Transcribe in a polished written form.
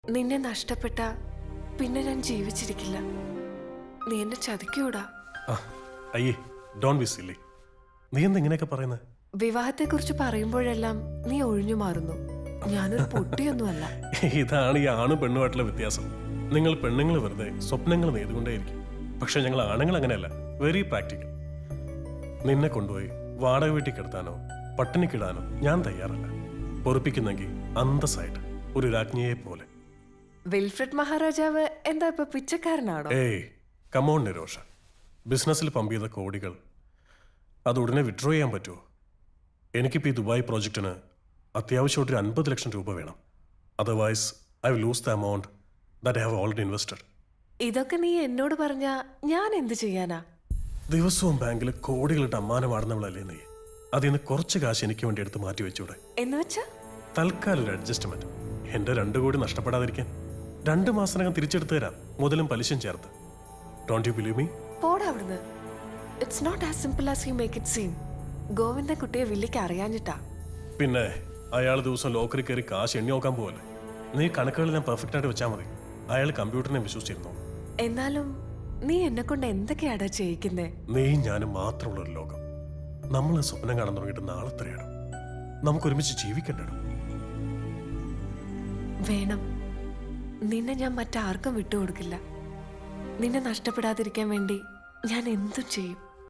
നിന്നെ നഷ്ടപ്പെട്ട പിന്നെ ഞാൻ ജീവിച്ചിരിക്കില്ല. നീ എന്നെ ചതിക്കൂടാ. അയ്യേ, ഡോണ്ട് ബി സില്ലി. നീ എന്താ ഇങ്ങനെയൊക്കെ പറയുന്നത്? വിവാഹത്തെക്കുറിച്ച് പറയുമ്പോഴെല്ലാം നീ ഒഴിഞ്ഞു മാറുന്നു. ഞാനൊരു പൊട്ടിയൊന്നുമല്ല. ഇതാണ് ഈ ആണും പെണ്ണുമായിട്ടുള്ള വ്യത്യാസം. നിങ്ങൾ പെണ്ണുങ്ങൾ വെറുതെ സ്വപ്നങ്ങൾ നെയ്തുകൊണ്ടേയിരിക്കും. പക്ഷെ ഞങ്ങൾ ആണുങ്ങൾ അങ്ങനെയല്ല, വെരി പ്രാക്ടിക്കൽ. നിന്നെ കൊണ്ടുപോയി വാടക വീട്ടിൽ കിടത്താനോ പട്ടിണിക്കിടാനോ ഞാൻ തയ്യാറല്ല. പൊറുപ്പിക്കുന്നെങ്കിൽ അന്തസ്സായിട്ട് ഒരു രാജ്ഞിയെ പോലെ. വിൽഫ്രഡ് മഹാരാജാവ് എന്താ ഇപ്പൊ പിച്ചക്കാരനാണോ? ഏയ് കമോൺ നിരോഷ, ബിസിനസ്സിൽ പമ്പ് ചെയ്ത കോടികൾ അത് ഉടനെ വിഡ്രോ ചെയ്യാൻ പറ്റുമോ? എനിക്കിപ്പോൾ ഈ ദുബായ് പ്രോജക്റ്റിന് അത്യാവശ്യമായിട്ടൊരു 50 ലക്ഷം രൂപ വേണം. Otherwise I will lose the amount that I have already invested. ഇതൊക്കെ നീ എന്നോട് പറഞ്ഞാ ഞാൻ എന്ത് ചെയ്യാനാ? ദിവസവും ബാങ്കിൽ കോടികളിട്ട് അമ്മാനമാടുന്നവളല്ലേ നീ. അതിൽ നിന്ന് കുറച്ച് കാശ് എനിക്ക് വേണ്ടി എടുത്ത് മാറ്റി വെച്ചൂടെ? എന്ന് വെച്ചാ തൽക്കാലം ഒരു അഡ്ജസ്റ്റ്മെന്റ്. എന്റെ 2 കോടി നഷ്ടപ്പെടാതിരിക്കാൻ 2 മാസത്തിനകം തിരിച്ചെടുത്തു തരാം, മുതലും പലിശയും ചേർത്ത്. Don't you believe me? പോടാ അവിടുന്ന്. It's not as simple as you make it seem. Govindan കുട്ടിയെ വില്ലിക്ക് അറിയാഞ്ഞിട്ടാ. പിന്നെ അയാൾ ദിവസം ലോക്കറിൽ കയറി കാശ് എണ്ണി നോക്കാൻ പോവല്ലേ. നീ കണക്കുകളെല്ലാം പെർഫെക്റ്റ് ആയിട്ട് വെച്ചാൽ മതി. അയാൾ കമ്പ്യൂട്ടറിനെ വിശ്വസിച്ചിരുന്നു. എന്നാലും നീ എന്നെ കൊണ്ട് എന്തൊക്കെയാടാ ചെയ്യിക്കുന്നേ? നീയും ഞാനും മാത്രമുള്ള ഒരു ലോകം. നമ്മൾ സ്വപ്നം കാണാൻ തുടങ്ങിയിട്ട് നാളെത്രയാണ്. നമുക്കൊരുമിച്ച് ജീവിക്കണ്ടോ? വേണം. നിന്നെ ഞാൻ മറ്റാർക്കും വിട്ടുകൊടുക്കില്ല. നിന്നെ നഷ്ടപ്പെടാതിരിക്കാൻ വേണ്ടി ഞാൻ എന്തും ചെയ്യും.